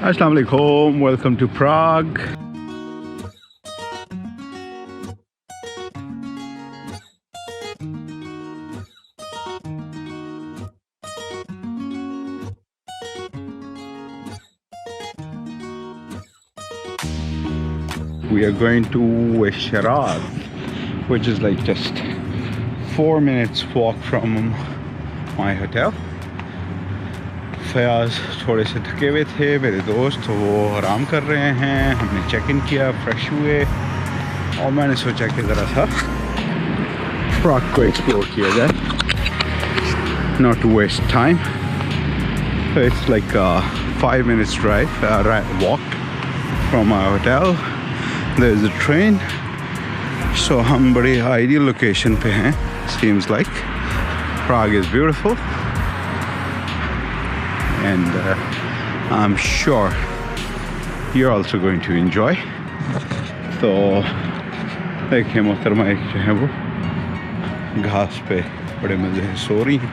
Assalamu alaikum, welcome to Prague. We are going to Vysgrad, which is like just 4 minutes walk from my hotel. Fayaz थोड़े से थके हुए थे, मेरे दोस्त वो आराम कर रहे हैं। हमने चेक इन किया, फ्रेश हुए और मैंने सोचा कि ज़रा सा प्राग को एक्सप्लोर किया जाए, not to waste time. It's like a 5 minutes walk from our hotel. There's a train, so हम बड़ी ideal location पे हैं. Seems like Prague is beautiful. And I'm sure you're also going to enjoy. तो देखिए मोहतरमा एक जो है वो घास पे बड़े मज़े से सो रही हैं।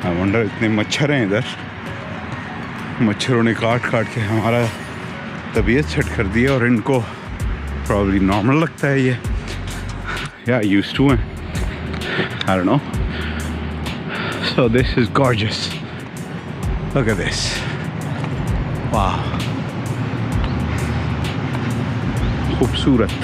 आई वंडर इतने मच्छर हैं इधर, मच्छरों ने काट के हमारा तबीयत सेट कर दी है और इनको प्रॉब्ली नॉर्मल लगता है ये, या यूज्ड टू हैं, I don't know. So this is gorgeous. Look at this. Wow. खूबसूरत.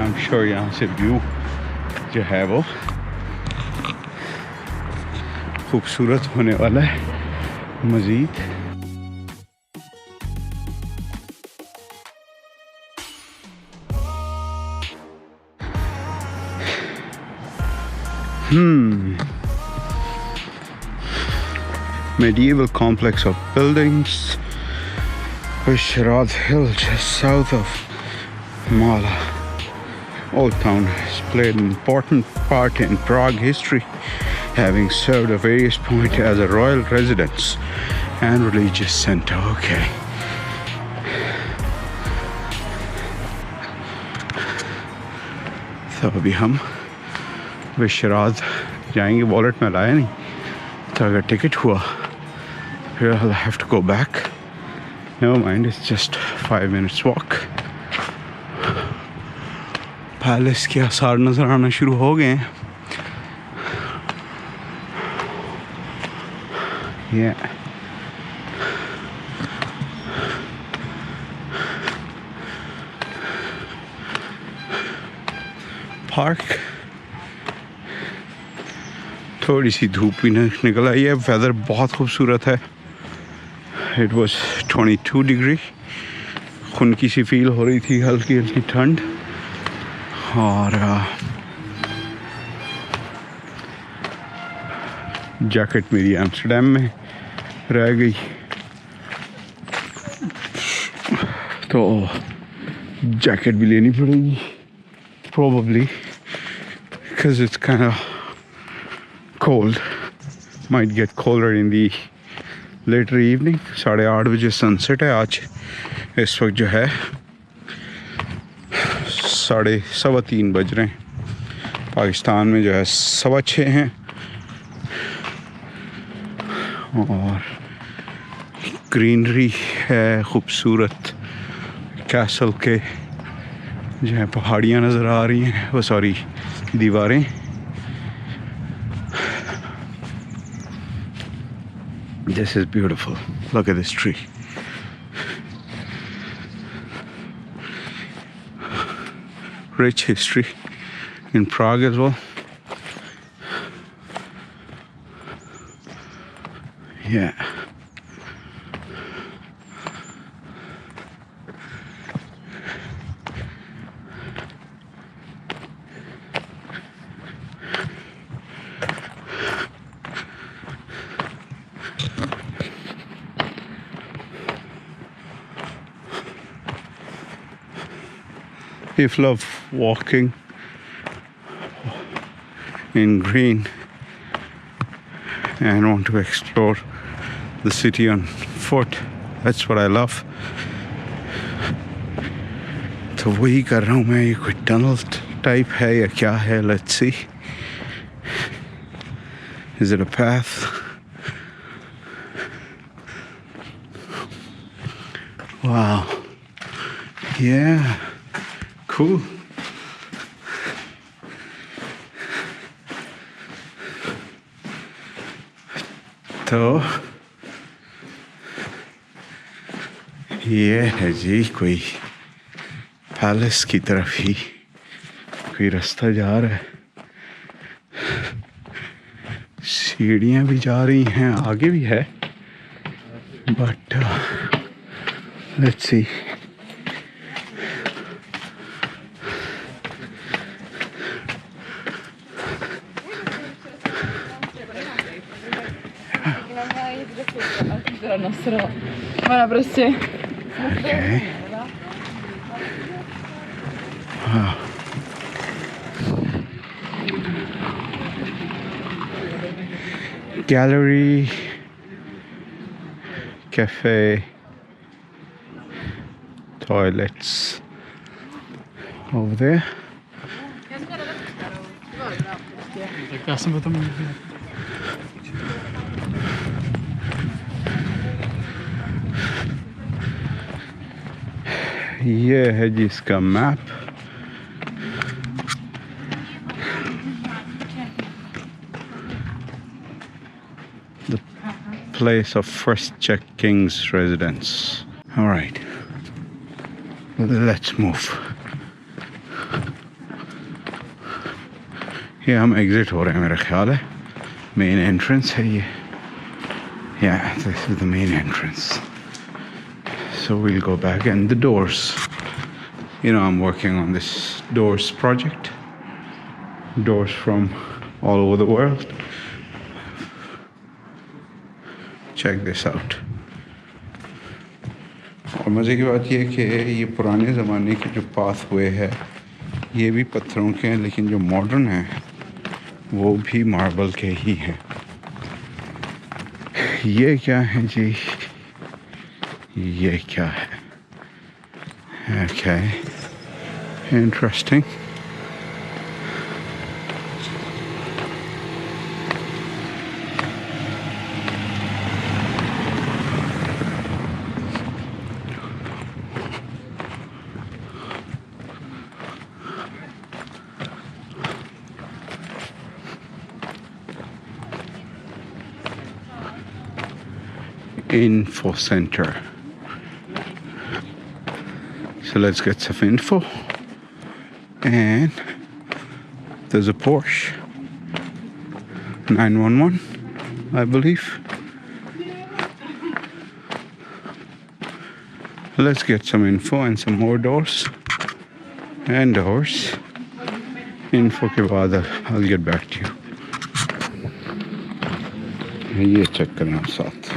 I'm sure यहाँ से व्यू जो है वो खूबसूरत होने वाला है मज़ीद. Medieval complex of buildings, Vysgrad Hill, just south of Mala. Old Town has played an important part in Prague history, having served at various points as a royal residence and religious center. Okay. तो अभी हम विश्राद जाएंगे. Wallet में लाया नहीं, तो अगर ticket हुआ फिर I'll have to go back. Never mind, it's just 5 minutes walk. Palace के आसार नज़र आना शुरू हो गए हैं. पार्क थोड़ी सी धूप भी निकल आई है. वेदर बहुत खूबसूरत है. It was 22 degree. खुनकी सी फील हो रही थी, हल्की हल्की ठंड. और जैकेट मेरी एम्स्टर्डम में रह गई, तो जैकेट भी लेनी पड़ेगी probably because it's kind of cold. Might get colder in the later evening. 8:30 बजे सनसेट है आज. इस वक्त जो है 3:15 बज रहे हैं. पाकिस्तान में जो है 6:15 हैं. और ग्रीनरी है खूबसूरत. कैसल के जो है पहाड़ियाँ नज़र आ रही हैं, वो सॉरी दीवारें. This is beautiful. Look at this tree. Rich history in Prague as well. Yeah. if you love walking in green and want to explore the city on foot, that's what I love. तो वही कर रहा हूँ मैं. ये कोई tunnel type है या क्या है? Let's see. Is it a path? Wow. Yeah. Cool. तो ये है जी कोई पैलेस की तरफ ही कोई रास्ता जा रहा है. सीढ़ियाँ भी जा रही हैं, आगे भी है, but let's see. Okay. Wow. Gallery, cafe, toilets over there. ये है जी इसका map. The place of first Czech king's residence. All right, let's move. ये हम एग्जिट हो रहे हैं मेरा ख्याल है. मेन एंट्रेंस है ये. Yeah, this is the main entrance. So we'll go back, and the doors, you know, I'm working on this doors project. Doors from all over the world. Check this out. और मज़े की बात ये है कि ये पुराने ज़माने के जो पाथवे है ये भी पत्थरों के हैं, लेकिन जो मॉडर्न है वो भी मार्बल के ही हैं. ये क्या है जी? ये क्या है? Okay, interesting. Info center. So let's get some info. And there's a Porsche 911, I believe. Let's get some info and some more doors and doors. Info के बाद I'll get back to you. ये check करना साथ.